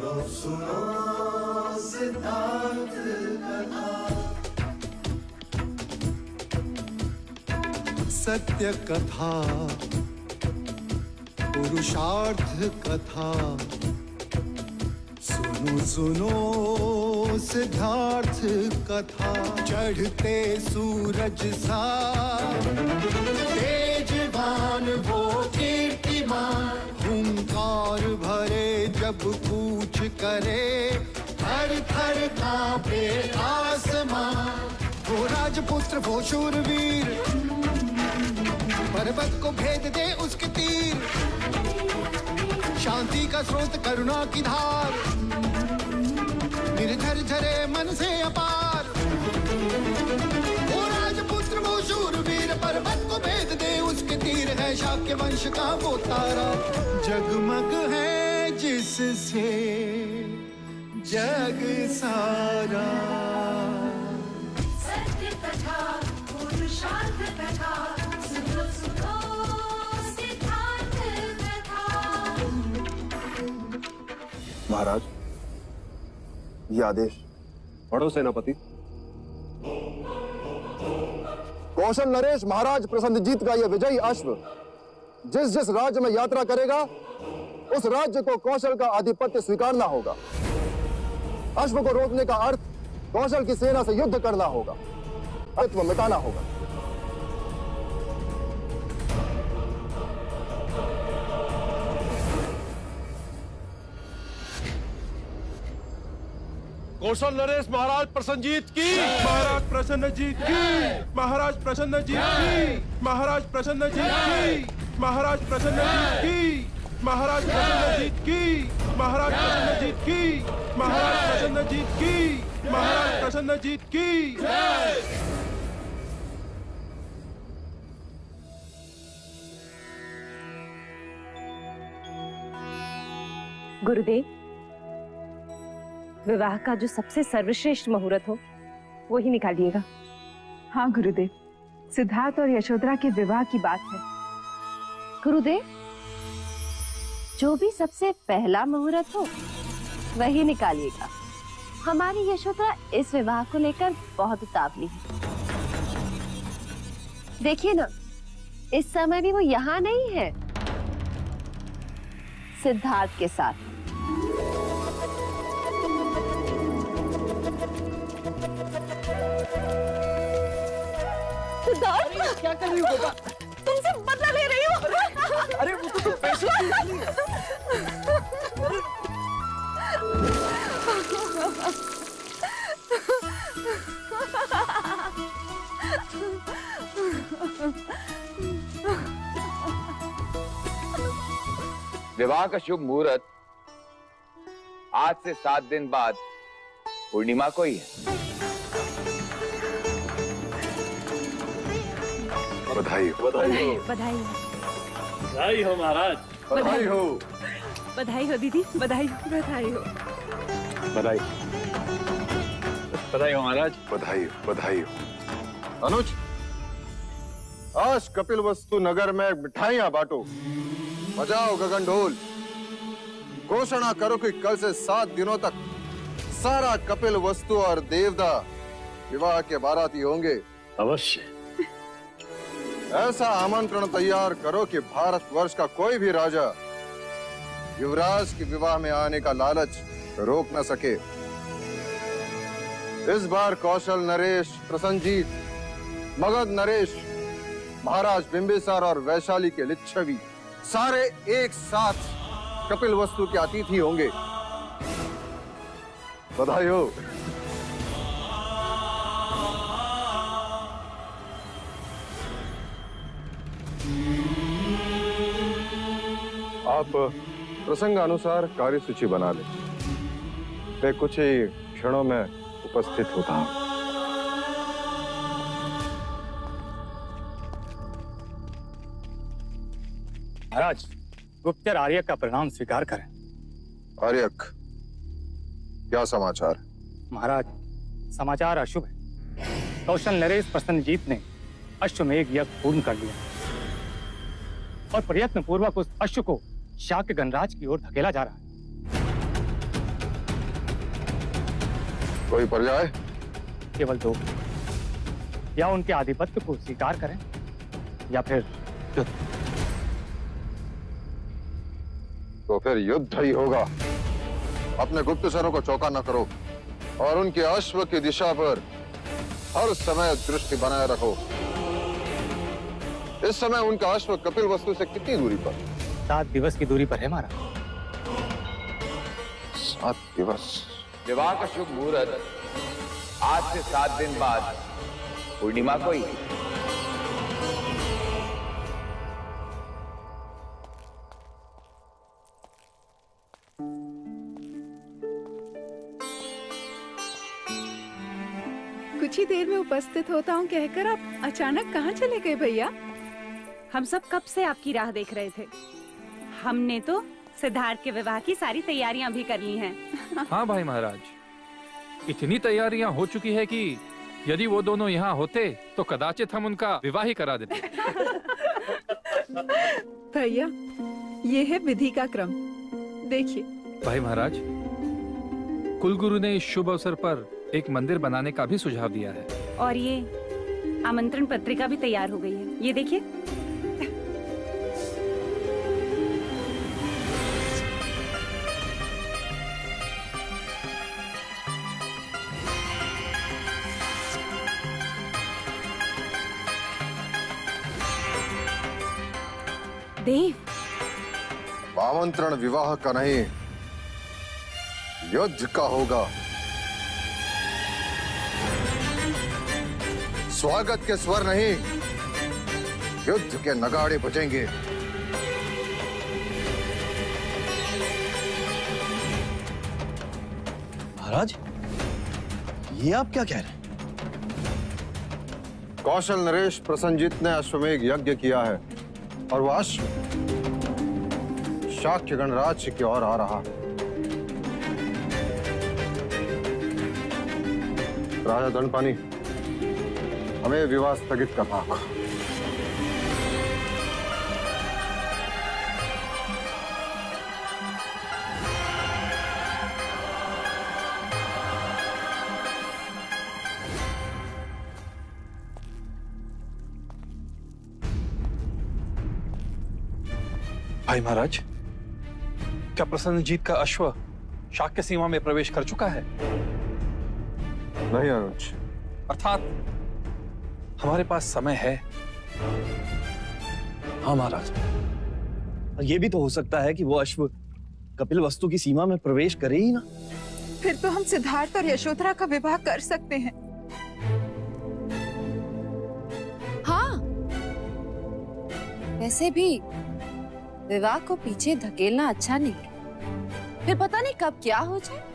सुनो सिद्धार्थ कथा। सत्य कथा, पुरुषार्थ कथा, सुनो सुनो सिद्धार्थ कथा। चढ़ते सूरज सा तेजवान वो कीर्तिमान, हुंकार भरे जब कूच करे, थर थर कांपे आसमान। वो राजपुत्र वो शूरवीर, पर्वत को भेद दे उसके तीर, शांति का स्रोत करुणा की धार, निर्झर झरे मन से अपार। वो राजपुत्र वो शूरवीर, पर्वत को भेद दे उसके तीर, है शाक्य वंश का वो तारा, जगमग है जिससे जग सारा। सत्य कथा, पुरुषार्थ कथा, सुनो सुनो सिद्धार्थ कथा। महाराज, ये आदेश। पढ़ो सेनापति। कौशल नरेश महाराज प्रसन्नजीत का यह विजयी अश्व जिस जिस राज्य में यात्रा करेगा, उस राज्य को कौशल का आधिपत्य स्वीकारना होगा। अश्व को रोकने का अर्थ कौशल की सेना से युद्ध करना होगा, अत्व मिटाना होगा। कौशल नरेश महाराज प्रसन्नजीत की, महाराज प्रसन्नजीत की, महाराज प्रसन्नजीत की, महाराज प्रसन्नजीत की, महाराज प्रसन्नजीत की, महाराज प्रसन्नजीत की, महाराज प्रसन्नजीत की, महाराज प्रसन्नजीत की, महाराज प्रसन्नजीत की। गुरुदेव, विवाह का जो सबसे सर्वश्रेष्ठ मुहूर्त हो वो ही निकालिएगा। हाँ गुरुदेव, सिद्धार्थ और यशोधरा के विवाह की बात है। गुरुदेव, जो भी सबसे पहला मुहूर्त हो वही निकालिएगा। हमारी यशोधरा इस विवाह को लेकर बहुत उतावली है। देखिए ना, इस समय भी वो यहाँ नहीं है, सिद्धार्थ के साथ। सिद्धार्थ, क्या कर रही हो बेटा? तुमसे बदला ले रही हूँ। अरे वो तो पैसे की है। विवाह का शुभ मुहूर्त आज से 7 दिन बाद पूर्णिमा को ही है। बधाई हो, बधाई हो। बधाई हो महाराज। बधाई हो, बधाई हो दीदी, बधाई हो, बधाई हो। बधाई बधाई हो महाराज। बधाई हो, बधाई हो। अनुज, आज कपिल वस्तु नगर में मिठाइयां बांटो, बजाओ गगन ढोल, घोषणा करो कि कल से 7 दिनों तक सारा कपिल वस्तु और देवदा विवाह के बाराती होंगे। अवश्य। ऐसा आमंत्रण तैयार करो कि भारतवर्ष का कोई भी राजा युवराज के विवाह में आने का लालच रोक न सके। इस बार कौशल नरेश प्रसन्नजीत, मगध नरेश, महाराज बिंबिसार और वैशाली के लिच्छवी सारे एक साथ कपिल वस्तु के अतिथि होंगे। बधाई हो। आप प्रसंग अनुसार कार्यसूची बना लें। मैं कुछ ही क्षणों में उपस्थित होता हूं। महाराज, गुप्तचर आर्यक का प्रणाम स्वीकार करें। आर्यक, क्या समाचार? महाराज, समाचार अशुभ है। कौशल नरेश प्रसन्नजीत ने अश्वमेघ यज्ञ पूर्ण कर लिया और प्रयत्न पूर्वक उस अश्व को शाक्य गणराज की ओर धकेला जा रहा है। कोई पर्याय? केवल दो, या उनके आधिपत्य को स्वीकार करें या फिर युद्ध। तो फिर युद्ध ही होगा। अपने गुप्तचरों को चौका न करो और उनके अश्व की दिशा पर हर समय दृष्टि बनाए रखो। इस समय उनका अश्व कपिल वस्तु से कितनी दूरी पर? 7 दिवस की दूरी पर है महाराज। 7 दिवस। विवाह का शुभ मुहूर्त आज से 7 दिन बाद पूर्णिमा को ही। कुछ ही देर में उपस्थित होता हूँ कहकर आप अचानक कहाँ चले गए भैया? हम सब कब से आपकी राह देख रहे थे। हमने तो सिद्धार्थ के विवाह की सारी तैयारियां भी कर ली हैं। हाँ भाई महाराज, इतनी तैयारियां हो चुकी है कि यदि वो दोनों यहाँ होते तो कदाचित हम उनका विवाह ही करा देते। भैया, ये है विधि का क्रम, देखिए। भाई महाराज, कुलगुरु ने इस शुभ अवसर पर एक मंदिर बनाने का भी सुझाव दिया है। और ये आमंत्रण पत्रिका भी तैयार हो गई है, ये देखिए। देव, आमंत्रण विवाह का नहीं, युद्ध का होगा। स्वागत के स्वर नहीं, युद्ध के नगाड़े बजेंगे। महाराज, ये आप क्या कह रहे हैं? कौशल नरेश प्रसन्नजीत ने अश्वमेघ यज्ञ किया है और वह अश्व शाक्य गणराज्य की ओर आ रहा है। राजा दंडपानी, हमें विवाह स्थगित करना होगा। भाई महाराज, क्या प्रसन्नजीत का अश्व शाक्य सीमा में प्रवेश कर चुका है? नहीं अनुज, अर्थात हमारे पास समय है। हाँ महाराज, और ये भी तो हो सकता है कि वो अश्व कपिल वस्तु की सीमा में प्रवेश करे ही ना। फिर तो हम सिद्धार्थ और यशोधरा का विवाह कर सकते हैं। हाँ, वैसे भी विवाह को पीछे धकेलना अच्छा नहीं, फिर पता नहीं कब क्या हो जाए।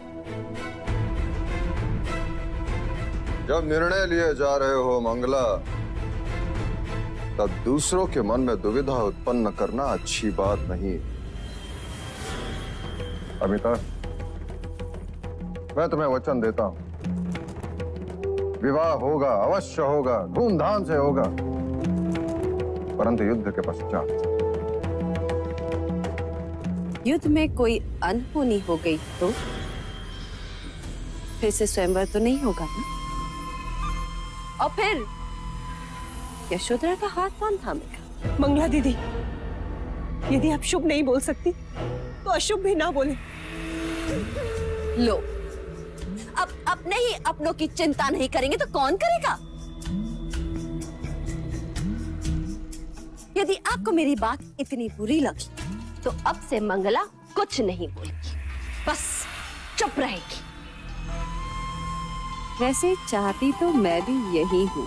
जब निर्णय लिए जा रहे हो मंगला, तब दूसरों के मन में दुविधा उत्पन्न करना अच्छी बात नहीं। अमिता, मैं तुम्हें वचन देता हूं, विवाह होगा, अवश्य होगा, धूमधाम से होगा, परंतु युद्ध के पश्चात। युद्ध में कोई अनहोनी हो गई तो फिर से स्वयंवर तो नहीं होगा ना? और फिर यशोधरा का हाथ कौन थामेगा? मंगला दीदी, यदि आप शुभ नहीं बोल सकती तो अशुभ भी ना बोले। लो, अब अपने ही अपनों की चिंता नहीं करेंगे तो कौन करेगा? यदि आपको मेरी बात इतनी बुरी लगी तो अब से मंगला कुछ नहीं बोलेगी, बस चुप रहेगी। वैसे चाहती तो मैं भी यही हूँ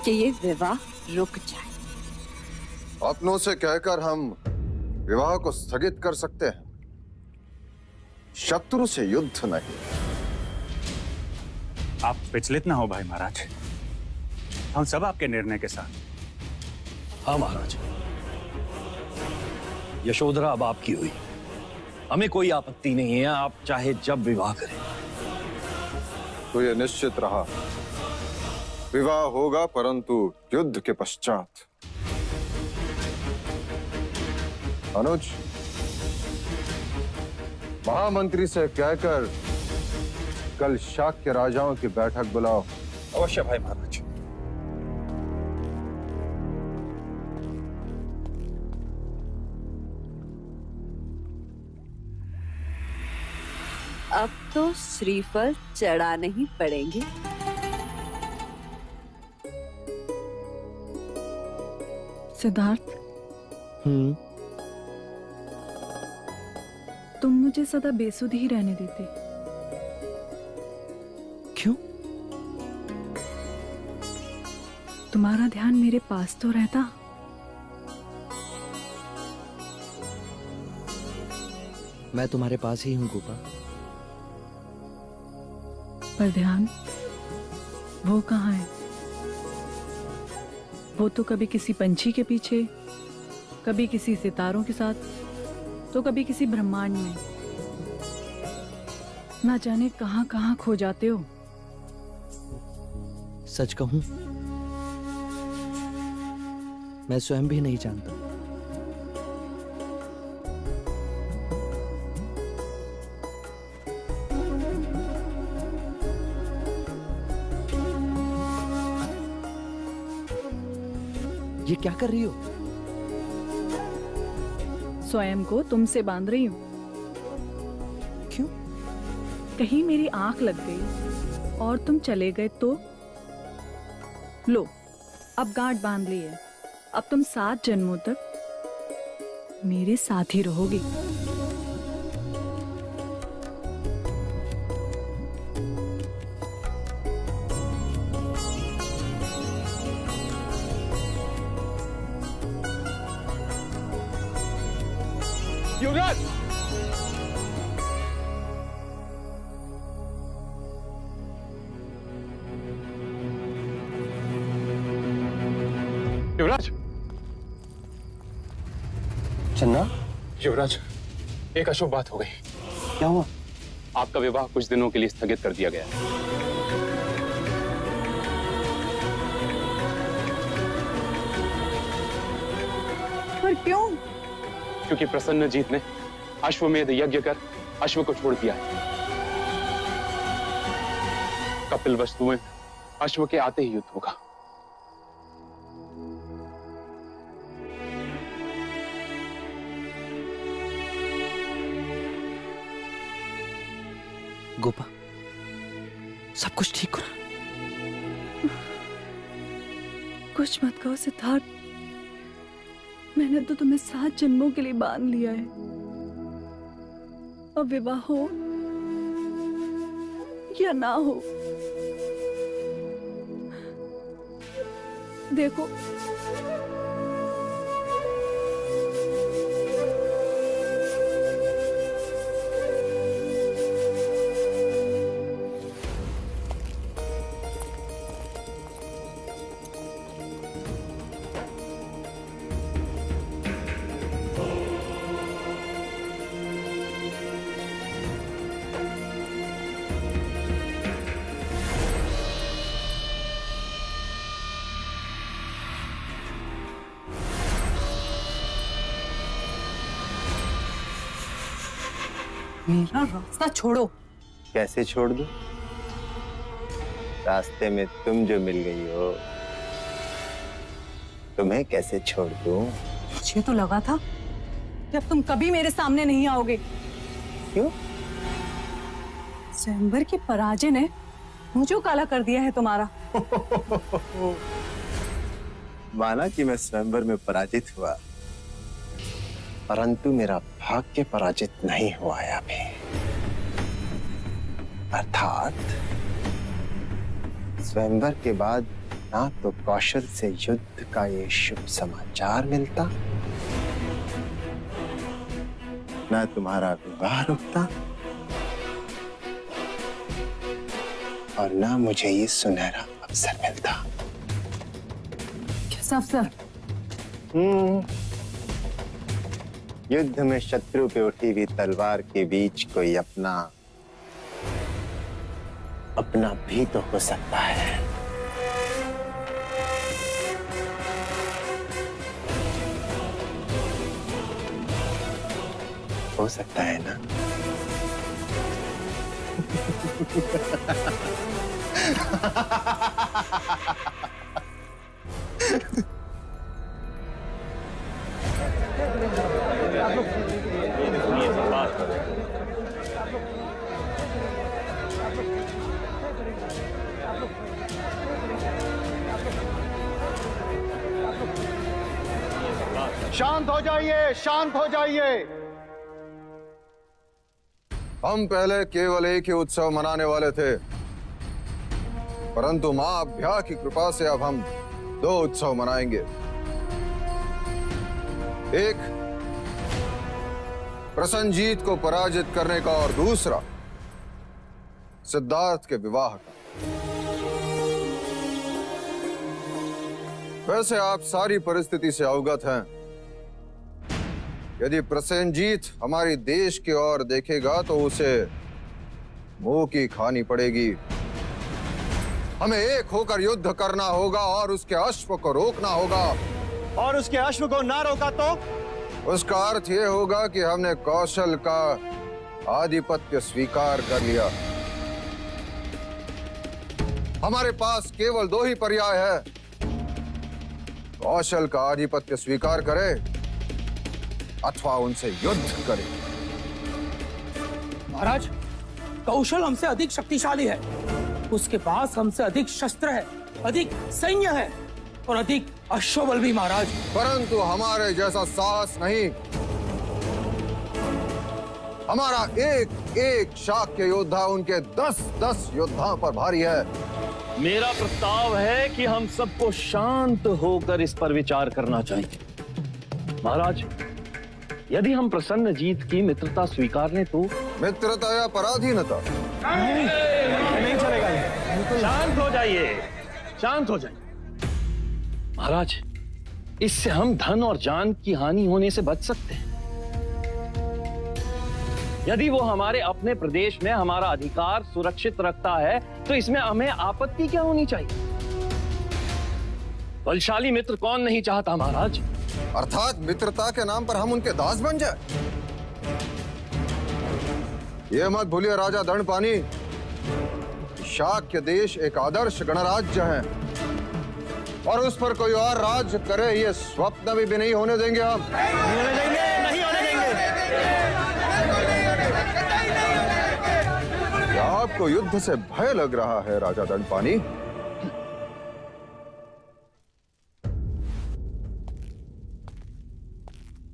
कि ये विवाह रुक जाए। अपनों से कहकर हम विवाह को स्थगित कर सकते हैं, शत्रु से युद्ध नहीं। आप विचलित ना हो भाई महाराज, हम सब आपके निर्णय के साथ। हाँ महाराज, यशोधरा अब आपकी हुई, हमें कोई आपत्ति नहीं है, आप चाहे जब विवाह करें। तो ये निश्चित रहा, विवाह होगा परंतु युद्ध के पश्चात। अनुज, महामंत्री से कहकर कल शाक्य राजाओं की बैठक बुलाओ। अवश्य भाई महाराज। अब तो श्रीफल चढ़ाने ही पड़ेंगे। सिद्धार्थ, तुम मुझे सदा बेसुध ही रहने देते। क्यों? तुम्हारा ध्यान मेरे पास तो रहता। मैं तुम्हारे पास ही हूँ गोपा। पर ध्यान वो कहाँ है? वो तो कभी किसी पंछी के पीछे, कभी किसी सितारों के साथ, तो कभी किसी ब्रह्मांड में। ना जाने कहाँ कहाँ खो जाते हो। सच कहूं, मैं स्वयं भी नहीं जानता। ये क्या कर रही हो? स्वयं को तुमसे बांध रही हूँ। क्यों? कहीं मेरी आंख लग गई और तुम चले गए तो? लो, अब गांठ बांध ली है। अब तुम 7 जन्मों तक मेरे साथ ही रहोगी। युवराज! युवराज! चन्ना, युवराज, एक अशुभ बात हो गई। क्या हुआ? आपका विवाह कुछ दिनों के लिए स्थगित कर दिया गया है। पर क्यों? क्योंकि प्रसन्नजीत ने अश्वमेध यज्ञ कर अश्व को छोड़ दिया है। कपिल वस्तु में अश्व के आते ही युद्ध होगा। गोपा, सब कुछ ठीक हो रहा? कुछ मत कहो सिद्धार्थ। मैंने तो तुम्हें 7 जन्मों के लिए बांध लिया है। अब विवाह हो या ना हो, देखो मेरा रास्ता छोड़ो। कैसे छोड़ दूं? रास्ते में तुम जो मिल गई हो, तुम्हें कैसे छोड़ दूं? मुझे तो लगा था कि अब तुम कभी मेरे सामने नहीं आओगे। क्यों? स्वयंवर की पराजय ने मुझे काला कर दिया है तुम्हारा। माना कि मैं स्वयंवर में पराजित हुआ, परंतु मेरा भाग्य पराजित नहीं हुआ है अभी। अर्थात स्वयंवर के बाद ना तो कौशल से युद्ध का ये शुभ समाचार मिलता, ना तुम्हारा विवाह रुकता, और ना मुझे ये सुनहरा अवसर मिलता। कैसा अवसर? युद्ध में शत्रु पे उठी हुई तलवार के बीच कोई अपना भी तो हो सकता है। हो सकता है ना? शांत हो जाइए, शांत हो जाइए। हम पहले केवल एक ही उत्सव मनाने वाले थे, परंतु मां अभ्या की कृपा से अब हम 2 उत्सव मनाएंगे। एक प्रसन्नजीत को पराजित करने का और दूसरा सिद्धार्थ के विवाह का। वैसे आप सारी परिस्थिति से अवगत हैं। यदि प्रसेनजीत हमारी देश की ओर देखेगा तो उसे मुंह की खानी पड़ेगी। हमें एक होकर युद्ध करना होगा और उसके अश्व को रोकना होगा। और उसके अश्व को ना रोका तो उसका अर्थ यह होगा कि हमने कौशल का आधिपत्य स्वीकार कर लिया। हमारे पास केवल 2 ही पर्याय है, कौशल का आधिपत्य स्वीकार करे अथवा उनसे युद्ध करे। महाराज, कौशल हमसे अधिक शक्तिशाली है, उसके पास हमसे अधिक शस्त्र है, अधिक सैन्य है और अधिक अश्वबल भी महाराज। परंतु हमारे जैसा साहस नहीं। हमारा एक एक शाक्य योद्धा उनके 10-10 योद्धाओं पर भारी है। मेरा प्रस्ताव है कि हम सबको शांत होकर इस पर विचार करना चाहिए। महाराज, यदि हम प्रसन्नजीत की मित्रता स्वीकार लें तो मित्रता या पराधीनता? नहीं चलेगा ये। शांत हो जाइए, शांत हो जाइए। महाराज, इससे हम धन और जान की हानि होने से बच सकते हैं। यदि वो हमारे अपने प्रदेश में हमारा अधिकार सुरक्षित रखता है तो इसमें हमें आपत्ति क्या होनी चाहिए? बलशाली मित्र कौन नहीं चाहता महाराज? अर्थात मित्रता के नाम पर हम उनके दास बन जाए? ये मत भूलिए राजा दंडपानी, शाक्य देश एक आदर्श गणराज्य है और उस पर कोई और राज्य करे ये स्वप्न भी नहीं होने देंगे हम। नहीं होने देंगे, नहीं होने देंगे। क्या आपको युद्ध से भय लग रहा है राजा दंडपानी?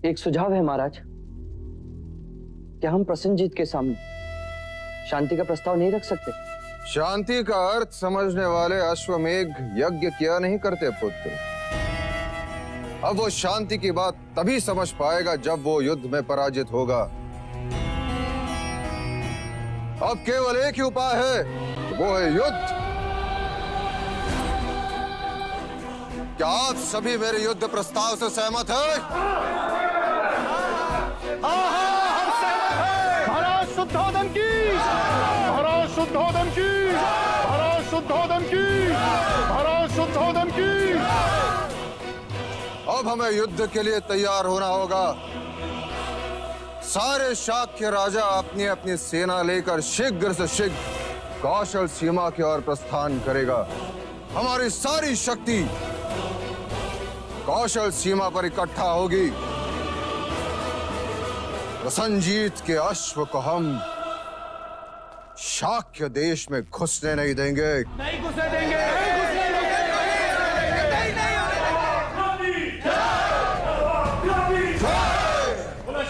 एक सुझाव है महाराज। क्या हम प्रसन्नजीत के सामने शांति का प्रस्ताव नहीं रख सकते? शांति का अर्थ समझने वाले अश्वमेघ यज्ञ किया नहीं करते पुत्र। अब वो शांति की बात तभी समझ पाएगा जब वो युद्ध में पराजित होगा। अब केवल एक ही उपाय है, वो है युद्ध। क्या आप सभी मेरे युद्ध प्रस्ताव से सहमत हैं? महाराज शुद्धोधन की, महाराज शुद्धोधन की, महाराज शुद्धोधन की, महाराज शुद्धोधन की। अब हमें युद्ध के लिए तैयार होना होगा। सारे शाक्य राजा अपनी अपनी सेना लेकर शीघ्र से शीघ्र कौशल सीमा की ओर प्रस्थान करेगा। हमारी सारी शक्ति कौशल सीमा पर इकट्ठा होगी। प्रसन्नजीत के अश्व को हम शाक्य देश में घुसने नहीं देंगे। नहीं घुसने देंगे,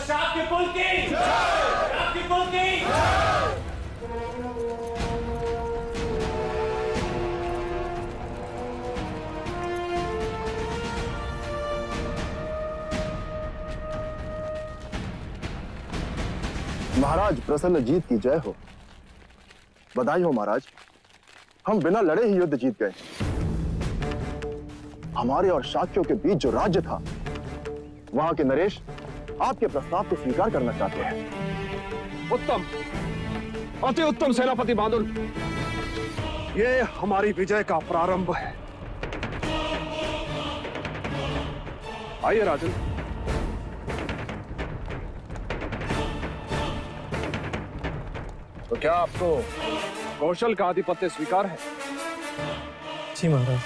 शाक्य कुल की, शाक्य कुल की। महाराज प्रसन्नजीत की जय हो। बधाई हो महाराज, हम बिना लड़े ही युद्ध जीत गए। हमारे और शाक्यों के बीच जो राज्य था, वहां के नरेश आपके प्रस्ताव को स्वीकार करना चाहते हैं। उत्तम, अति उत्तम सेनापति बहादुर। ये हमारी विजय का प्रारंभ है। आइए राजन। तो क्या आपको कौशल का आधिपत्य स्वीकार है? जी महाराज।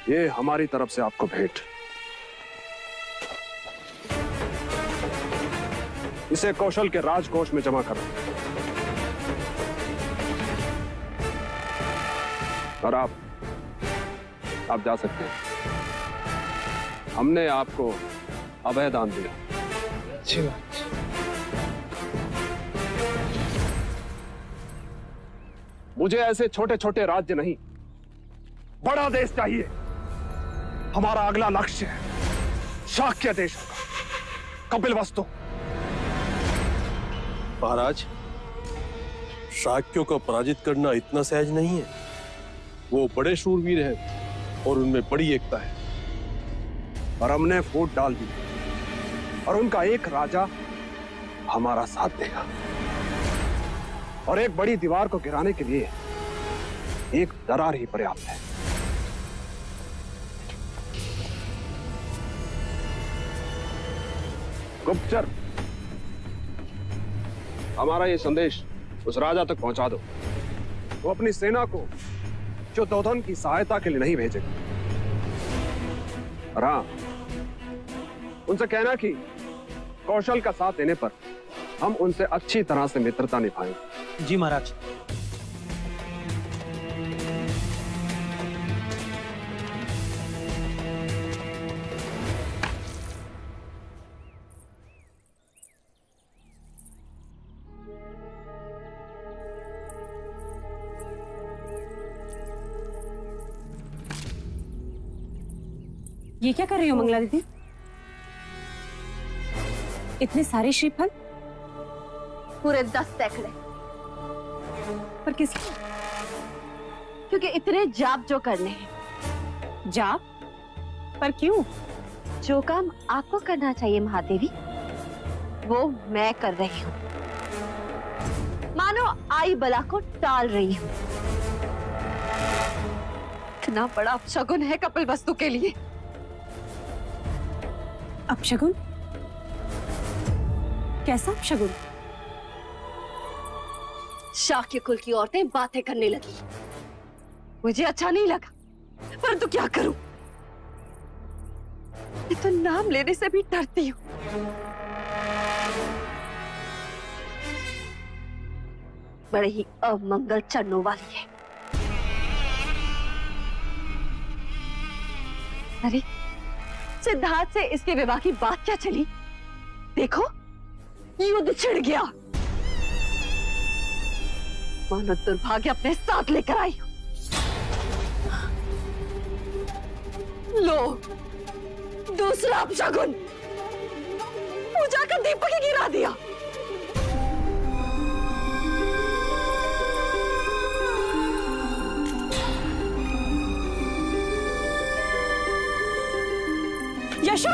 ये हमारी तरफ से आपको भेंट। इसे कौशल के राजकोष में जमा करो और आप जा सकते हैं। हमने आपको अभय दान दिया। जी महाराज। मुझे ऐसे छोटे छोटे राज्य नहीं, बड़ा देश चाहिए। हमारा अगला लक्ष्य है शाक्य देश का कपिलवस्तु। महाराज, शाक्यों को पराजित करना इतना सहज नहीं है। वो बड़े शूरवीर हैं और उनमें बड़ी एकता है। और हमने फूट डाल दी और उनका एक राजा हमारा साथ देगा। और एक बड़ी दीवार को गिराने के लिए एक दरार ही पर्याप्त है। गुप्तचर, हमारा ये संदेश उस राजा तक पहुंचा दो। वो अपनी सेना को जो दोधन की सहायता के लिए नहीं भेजेगा। और हाँ, उनसे कहना कि कौशल का साथ देने पर हम उनसे अच्छी तरह से मित्रता निभाएंगे। जी महाराज। ये क्या कर रही हो मंगला दीदी? इतने सारे श्रीफल? पूरे 10 सैकड़े। पर किसको? क्योंकि इतने जाप जो करने हैं। जाप? पर क्यों? जो काम आपको करना चाहिए महादेवी, वो मैं कर रही हूँ। मानो आई बला को टाल रही हूँ। इतना बड़ा अपशगुन है कपिलवस्तु के लिए। अपशगुन? कैसा अपशगुन? शाक्य कुल की औरतें बातें करने लगी। मुझे अच्छा नहीं लगा, परंतु क्या करूं? मैं तो नाम लेने से भी डरती हूँ। बड़े ही अमंगल चढ़ने वाली है। अरे सिद्धार्थ से इसके विवाह की बात क्या चली? देखो, युद्ध छिड़ गया। मानो दुर्भाग्य अपने साथ लेकर आई हो। लो, दूसरा अपशगुन। पूजा का दीपक ही गिरा दिया। यशो,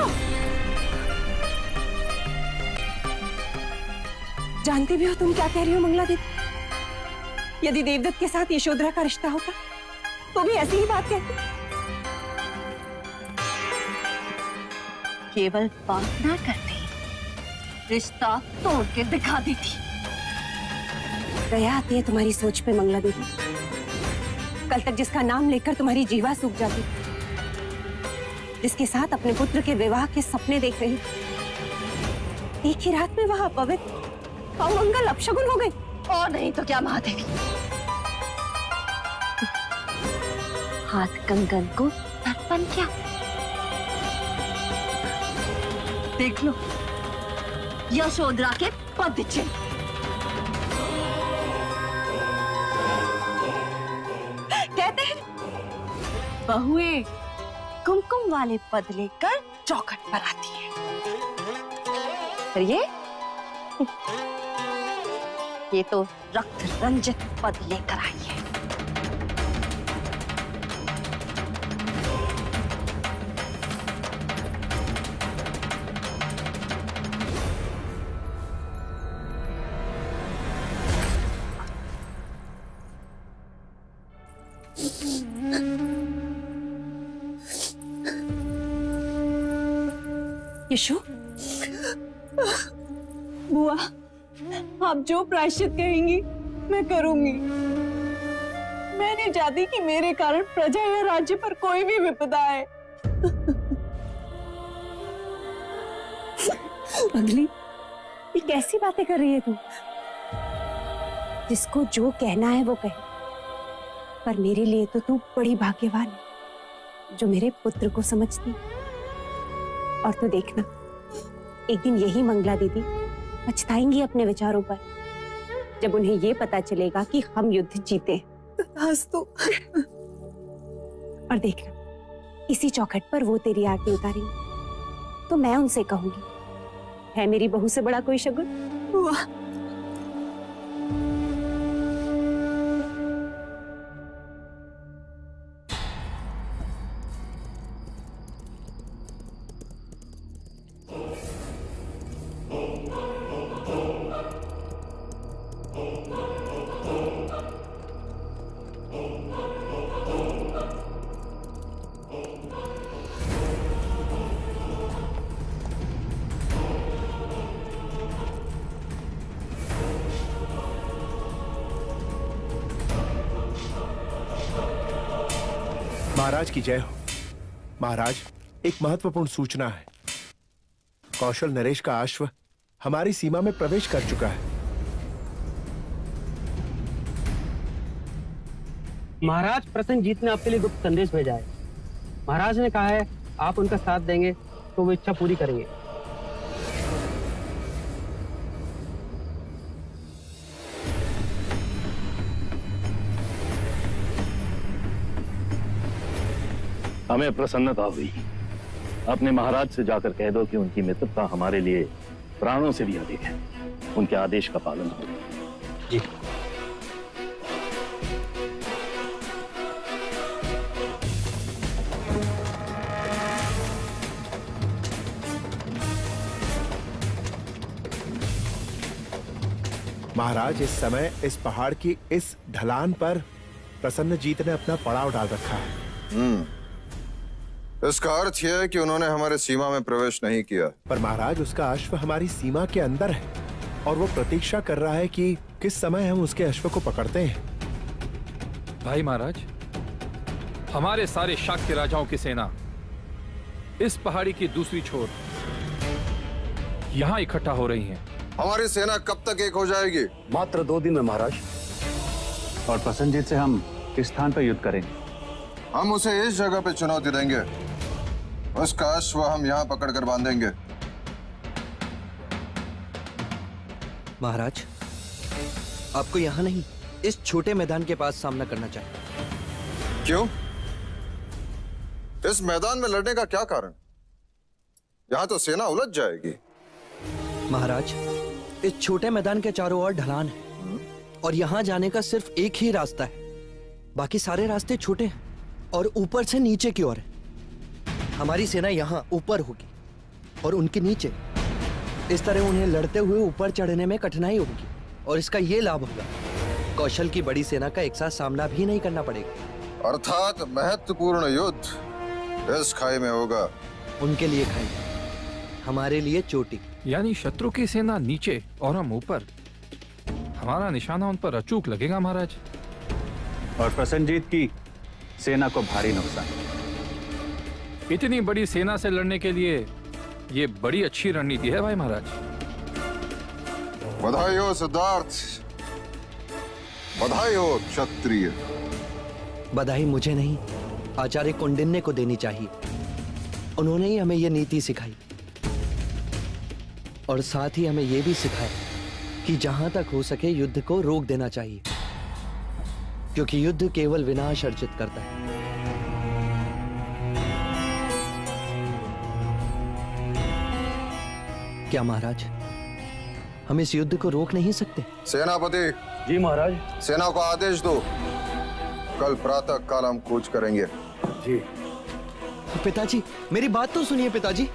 जानती भी हो तुम क्या कह रही हो मंगला दीदी? यदि देवदत्त के साथ यशोधरा का रिश्ता होता तो भी ऐसी ही बात कहती। केवल बात ना करती, रिश्ता तोड़ के दिखा देती। दया आती है तुम्हारी सोच पे मंगला दीदी। कल तक जिसका नाम लेकर तुम्हारी जीवा सूख जाती, जिसके साथ अपने पुत्र के विवाह के सपने देख रही, एक ही रात में वह अपवित्र अमंगल अपशगुन हो गई। और नहीं तो क्या महादेवी, हाथ कंगन को दर्पण क्या? देख लो, यशोधरा के पद चिन्ह। कहते हैं बहुएं कुमकुम वाले पद लेकर चौखट पर आती है। और ये तो रक्त रंजित पद लेकर आई है। यशु, बुआ, आप जो प्रायश्चित कहेंगी मैं करूंगी। मैं नहीं चाहती कि मेरे कारण प्रजा या राज्य पर कोई भी विपदा आए। पगली, ये कैसी बातें कर रही है तू? जिसको जो कहना है वो कहे, पर मेरे लिए तो तू बड़ी भाग्यवान है जो मेरे पुत्र को समझती। और तो देखना, एक दिन यही मंगला दीदी पछताएंगी अपने विचारों पर, जब उन्हें ये पता चलेगा कि हम युद्ध जीते। तो और देखना, इसी चौखट पर वो तेरी आरती उतारेंगी तो मैं उनसे कहूंगी, है मेरी बहू से बड़ा कोई शगुन? बुआ, महाराज की जय हो। महाराज, एक महत्वपूर्ण सूचना है। कौशल नरेश का अश्व हमारी सीमा में प्रवेश कर चुका है। महाराज प्रसन्नजीत ने आपके लिए गुप्त संदेश भेजा है। महाराज ने कहा है आप उनका साथ देंगे तो वो इच्छा पूरी करेंगे। हमें प्रसन्नता हुई। अपने महाराज से जाकर कह दो कि उनकी मित्रता हमारे लिए प्राणों से भी अधिक है। उनके आदेश का पालन हो। जी। महाराज, इस समय इस पहाड़ की इस ढलान पर प्रसन्नजीत ने अपना पड़ाव डाल रखा है। इसका अर्थ यह है कि उन्होंने हमारे सीमा में प्रवेश नहीं किया। पर महाराज, उसका अश्व हमारी सीमा के अंदर है और वो प्रतीक्षा कर रहा है कि किस समय हम उसके अश्व को पकड़ते हैं। भाई महाराज, हमारे सारे शाक्य राजाओं की सेना इस पहाड़ी की दूसरी छोर यहां इकट्ठा हो रही है। हमारी सेना कब तक एक हो जाएगी? मात्र 2 दिन में महाराज। और प्रसन्नजीत से हम किस स्थान पर युद्ध करेंगे? हम उसे इस जगह पे चुनौती देंगे। उसका अश्व हम यहाँ पकड़कर बांधेंगे। महाराज, आपको यहाँ नहीं, इस छोटे मैदान के पास सामना करना चाहिए। क्यों? इस मैदान में लड़ने का क्या कारण? यहाँ तो सेना उलझ जाएगी। महाराज, इस छोटे मैदान के चारों ओर ढलान है और यहाँ जाने का सिर्फ एक ही रास्ता है। बाकी सारे रास्ते छोटे हैं और ऊपर से नीचे की ओर है। हमारी सेना यहाँ ऊपर होगी और उनके नीचे। इस तरह उन्हें लड़ते हुए ऊपर चढ़ने में कठिनाई होगी और इसका ये लाभ होगा, कौशल की बड़ी सेना का एक साथ सामना भी नहीं करना पड़ेगा। अर्थात महत्वपूर्ण युद्ध इस खाई में होगा। उनके लिए खाई, हमारे लिए चोटी। यानी शत्रु की सेना नीचे और हम ऊपर। हमारा निशाना उन पर अचूक लगेगा महाराज। और प्रसन्नजीत की सेना को भारी नुकसान। इतनी बड़ी सेना से लड़ने के लिए ये बड़ी अच्छी रणनीति है भाई महाराज। बधाई हो सिद्धार्थ, बधाई हो क्षत्रिय। बधाई मुझे नहीं, आचार्य कौंडिन्य को देनी चाहिए। उन्होंने ही हमें यह नीति सिखाई और साथ ही हमें यह भी सिखाया कि जहां तक हो सके युद्ध को रोक देना चाहिए, क्योंकि युद्ध केवल विनाश अर्जित करता है। क्या महाराज, हम इस युद्ध को रोक नहीं सकते? सेनापति। जी महाराज। सेना को आदेश दो, कल प्रातः काल हम कूच करेंगे। जी। पिताजी, मेरी बात तो सुनिए पिताजी।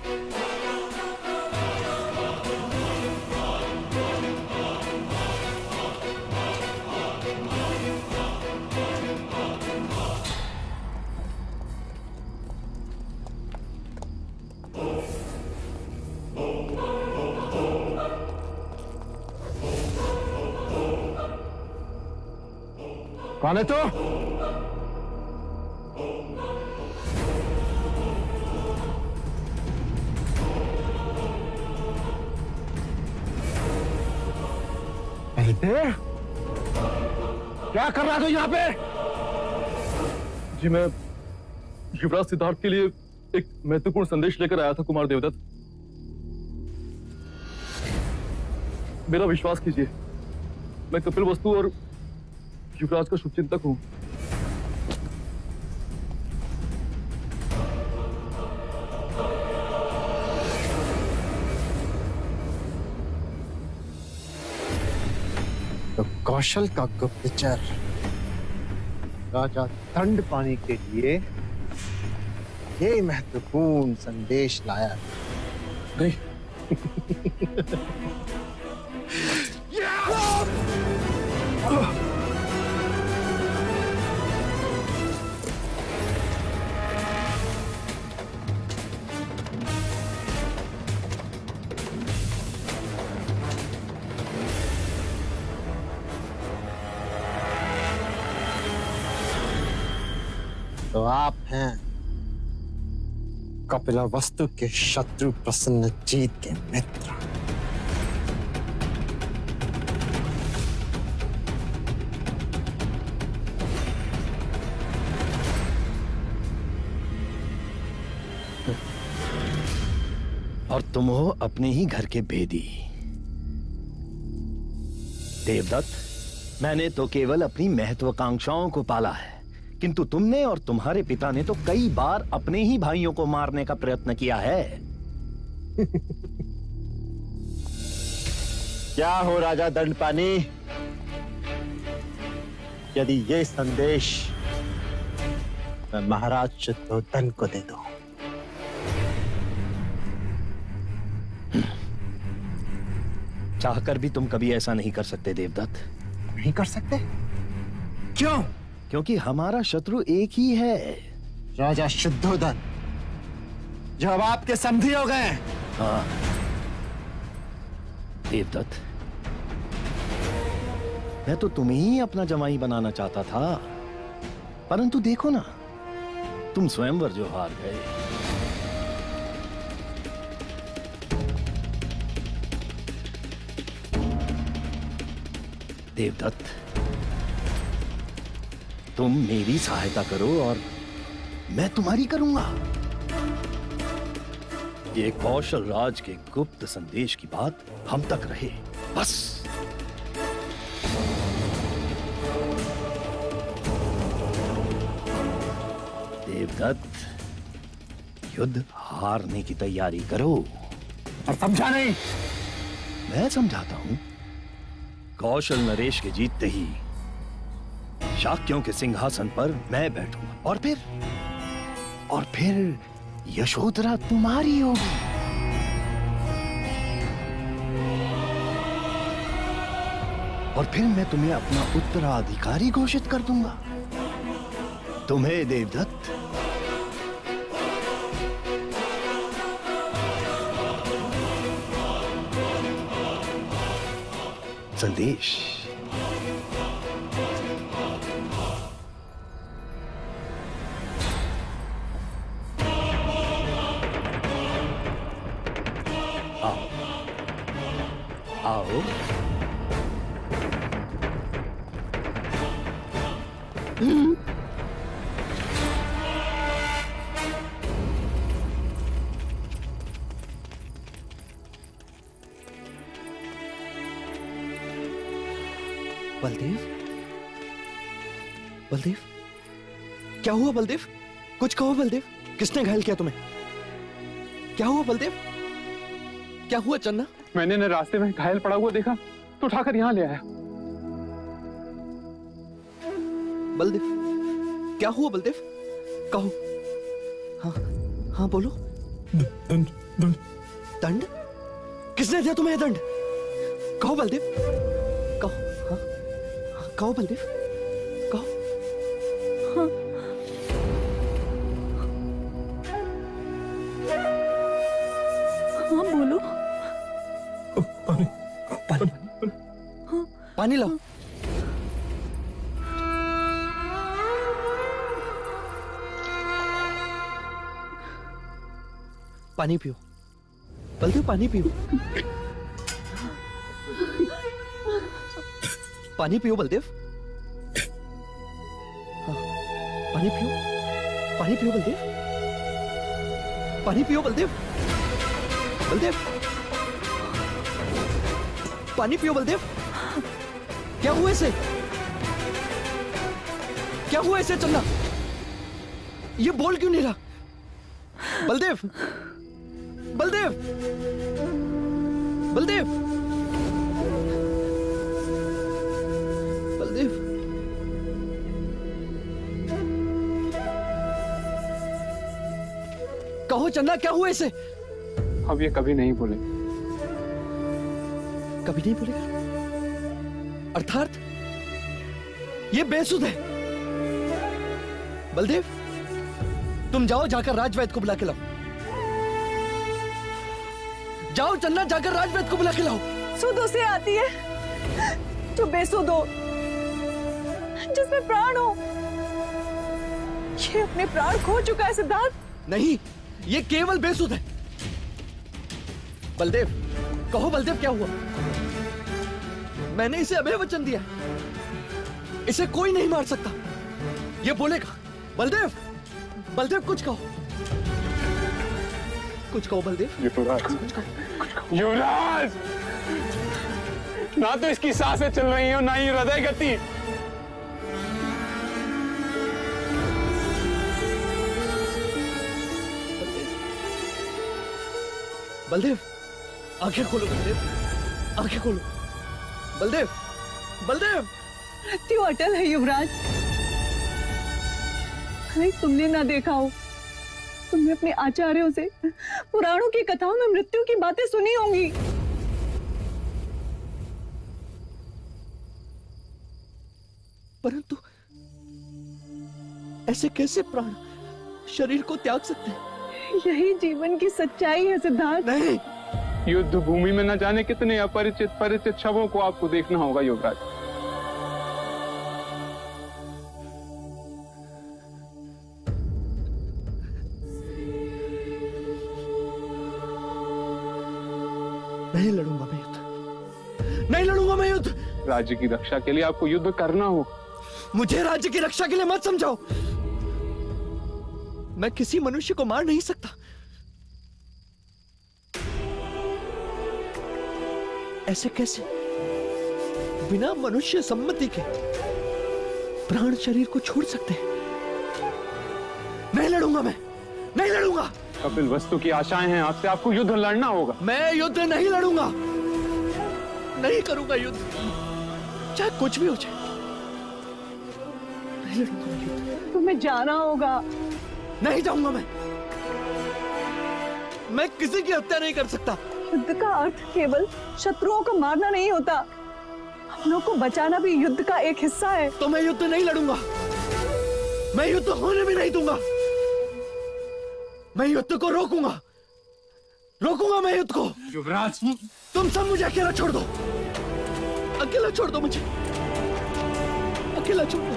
कौन है तो? क्या कर रहा तू यहाँ पे? जी मैं युवराज सिद्धार्थ के लिए एक महत्वपूर्ण संदेश लेकर आया था कुमार देवदत्त। मेरा विश्वास कीजिए, मैं कपिल वस्तु और युवराज का शुभचिंतक हूं। तो कौशल का गुप्तचर राजा दंड पाने के लिए ये महत्वपूर्ण संदेश लाया। नहीं तो आप हैं कपिला वस्तु के शत्रु प्रसन्नजीत के मित्र। और तुम हो अपने ही घर के भेदी। देवदत्त, मैंने तो केवल अपनी महत्वाकांक्षाओं को पाला है, किंतु तुमने और तुम्हारे पिता ने तो कई बार अपने ही भाइयों को मारने का प्रयत्न किया है। क्या हो राजा दंडपानी, यदि ये संदेश मैं महाराज शुद्धोधन को दे दूं, चाहकर भी तुम कभी ऐसा नहीं कर सकते देवदत्त। नहीं कर सकते? क्यों? क्योंकि हमारा शत्रु एक ही है, राजा शुद्धोधन, जो अब आपके समधी हो गए। हाँ देवदत्त, मैं तो तुम्हें ही अपना जमाई बनाना चाहता था, परंतु देखो ना, तुम स्वयंवर जो हार गए। देवदत्त, तुम मेरी सहायता करो और मैं तुम्हारी करूंगा। ये कौशल राज के गुप्त संदेश की बात हम तक रहे, बस। देवदत्त, युद्ध हारने की तैयारी करो। और समझा नहीं? मैं समझाता हूं। कौशल नरेश के जीतते ही शाक्यों के सिंहासन पर मैं बैठूंगा और फिर यशोधरा तुम्हारी होगी। और फिर मैं तुम्हें अपना उत्तराधिकारी घोषित कर दूंगा। तुम्हें देवदत्त। संदेश आओ। बलदेव, बलदेव, क्या हुआ बलदेव? कुछ कहो बलदेव, किसने घायल किया तुम्हें? क्या हुआ बलदेव? क्या हुआ चन्ना? मैंने न रास्ते में घायल पड़ा हुआ देखा तो उठाकर यहाँ ले आया। बलदेव, क्या हुआ बलदेव? कहो। हाँ हाँ बोलो। दंड दंड दंड? किसने दिया तुम्हें दंड? कहो बलदेव, कहो। हाँ हाँ कहो बलदेव, कहो। हाँ हाँ बोलो। पानी, पानी लाओ। पानी पियो बलदेव, पानी पियो, पानी पियो बलदेव। हाँ, पानी पियो, पानी पियो बलदेव, पानी पियो बलदेव, बलदेव, पानी पियो बलदेव। क्या हुआ इसे? क्या हुआ इसे चन्ना? ये बोल क्यों नहीं रहा? बलदेव, बलदेव, बलदेव, बलदेव, कहो चन्ना, क्या हुआ इसे? अब ये कभी नहीं बोले। कभी नहीं बोलेगा? अर्थात ये बेसुध है। बलदेव, तुम जाओ, जाकर राजवैद्य को बुला के लाओ। जाओ चन्ना, जाकर राजवैद्य को बुला के लाओ। सुध उसे आती है जो बेसुध हो, जिसमें प्राण हो। ये अपने प्राण खो चुका है सिद्धार्थ। नहीं, ये केवल बेसुध है। बलदेव, कहो बलदेव, क्या हुआ? मैंने इसे अभय वचन दिया, इसे कोई नहीं मार सकता। ये बोलेगा। बलदेव, बलदेव, कुछ कहो, कुछ कहो बलदेव। युवराज, युवराज, ना तो इसकी सांसें चल रही हैं, ना ही हृदय गति। बलदेव, आंखें खोलो बलदेव, आंखें खोलो। बलदेव, बलदेव, मृत्यु अटल है युवराज। नहीं, तुमने ना देखा हो, तुमने अपने आचार्यों से पुराणों की कथाओं में मृत्यु की बातें सुनी होंगी। परंतु ऐसे कैसे प्राण शरीर को त्याग सकते हैं? यही जीवन की सच्चाई है सिद्धार्थ। नहीं, युद्ध भूमि में न जाने कितने अपरिचित परिचित शवों को आपको देखना होगा युवराज। नहीं लड़ूंगा मैं युद्ध, नहीं लड़ूंगा मैं युद्ध। राज्य की रक्षा के लिए आपको युद्ध करना हो। मुझे राज्य की रक्षा के लिए मत समझाओ। मैं किसी मनुष्य को मार नहीं सकता। ऐसे कैसे बिना मनुष्य सम्मति के प्राण शरीर को छोड़ सकते हैं? नहीं लड़ूंगा मैं, नहीं लड़ूंगा। कपिल वस्तु की आशाएं हैं आपसे, आपको युद्ध लड़ना होगा। मैं युद्ध नहीं लड़ूंगा, नहीं करूंगा युद्ध, चाहे कुछ भी हो जाए। नहीं लड़ूंगा युद्ध। तुम्हें जाना होगा। नहीं जाऊंगा मैं किसी की हत्या नहीं कर सकता। युद्ध का अर्थ केवल शत्रुओं को मारना नहीं होता, अपनों को बचाना भी युद्ध का एक हिस्सा है। तो मैं युद्ध नहीं लड़ूंगा, मैं युद्ध होने भी नहीं दूंगा। मैं युद्ध को रोकूंगा, रोकूंगा मैं युद्ध को। युवराज, तुम सब मुझे अकेला छोड़ दो, अकेला छोड़ दो मुझे, अकेला छोड़ दो।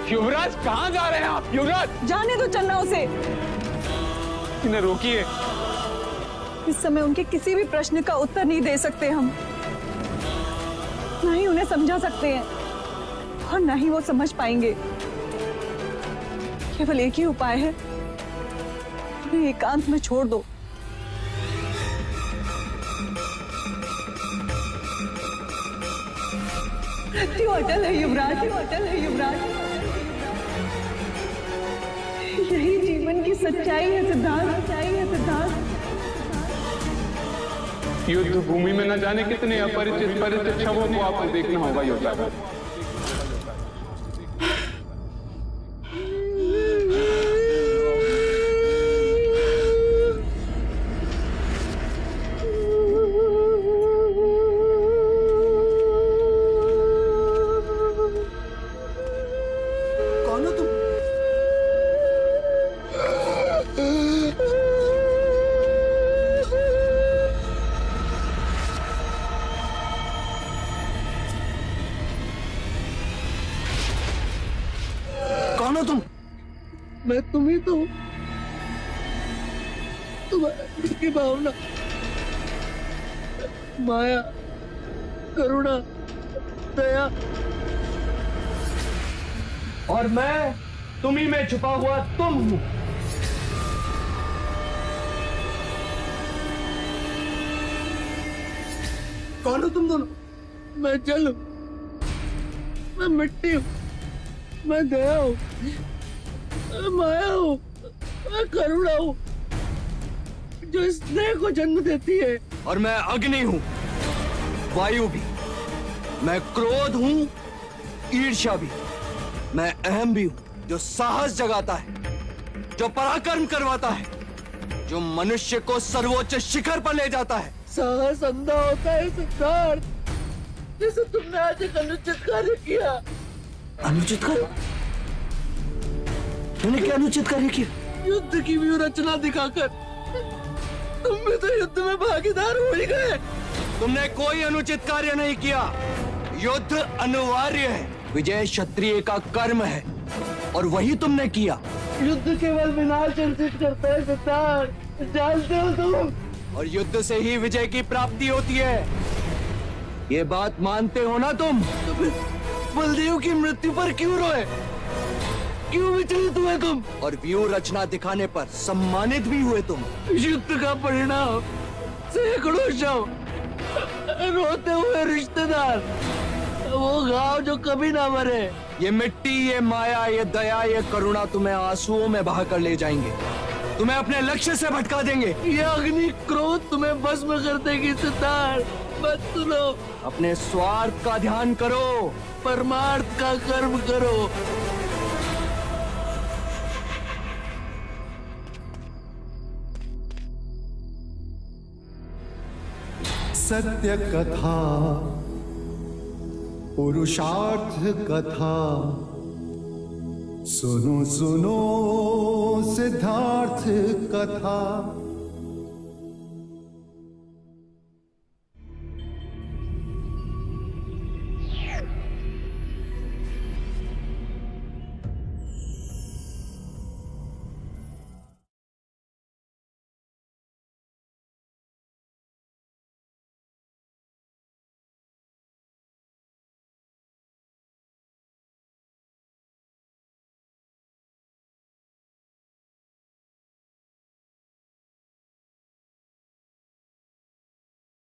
युवराज, कहां जा रहे हैं आप? युवराज, जाने दो चन्ना उसे। इन्हें रोकिए। इस समय उनके किसी भी प्रश्न का उत्तर नहीं दे सकते हम, ना ही उन्हें समझा सकते हैं और ना ही वो समझ पाएंगे। केवल एक ही उपाय है, उन्हें एकांत में छोड़ दो। मृत्यु अटल है युवराज, अटल है युवराज। यही जीवन की सच्चाई है सिद्धार्थ, सच्चाई है सिद्धार्थ। युद्ध भूमि में न जाने कितने अपरिचित परिचित शवों को आपको देखना होगा युवराज। कौन हो तुम? कौन हो तुम? मैं तुम ही तो। तुम्हारे की भावना, माया, करुणा, दया, और मैं तुम्ही में छुपा हुआ तुम हूं। कौन हो तुम दोनों? मैं जल हूं, मैं मिट्टी हूं, मैं दया हूं, मैं माया हूं, मैं करुणा हूं जो स्नेह को जन्म देती है। और मैं अग्नि हूं, वायु भी। मैं क्रोध हूं, ईर्ष्या भी। मैं अहम भी हूं, जो साहस जगाता है, जो पराक्रम करवाता है, जो मनुष्य को सर्वोच्च शिखर पर ले जाता है। साहस अंधा होता है सिद्धार्थ, जैसे तुमने आज एक अनुचित कार्य किया। अनुचित कार्य? मैंने क्या अनुचित कार्य किया? युद्ध की व्यू रचना दिखाकर तुम भी तो युद्ध में भागीदार हो ही गए। तुमने कोई अनुचित कार्य नहीं किया। युद्ध अनिवार्य है, विजय क्षत्रिय का कर्म है, और वही तुमने किया। युद्ध केवल विनाश संचित करता है सिद्धार्थ, जानते हो तुम। और युद्ध से ही विजय की प्राप्ति होती है, ये बात मानते हो ना तुम? बलदेव की मृत्यु पर क्यों रोए, क्यों विचलित हुए तुम? और व्यू रचना दिखाने पर सम्मानित भी हुए तुम। युद्ध का परिणाम सैकड़ों शव, रोते हुए रिश्तेदार, वो घाव जो कभी ना मरे। ये मिट्टी, ये माया, ये दया, ये करुणा तुम्हें आंसुओं में बहाकर ले जाएंगे, तुम्हें अपने लक्ष्य से भटका देंगे। ये अग्नि क्रोध तुम्हें भस्म कर देगी सिद्धार्थ। मत सुनो, अपने स्वार्थ का ध्यान करो, परमार्थ का कर्म करो। सत्य कथा, पुरुषार्थ कथा, सुनो सुनो सिद्धार्थ कथा।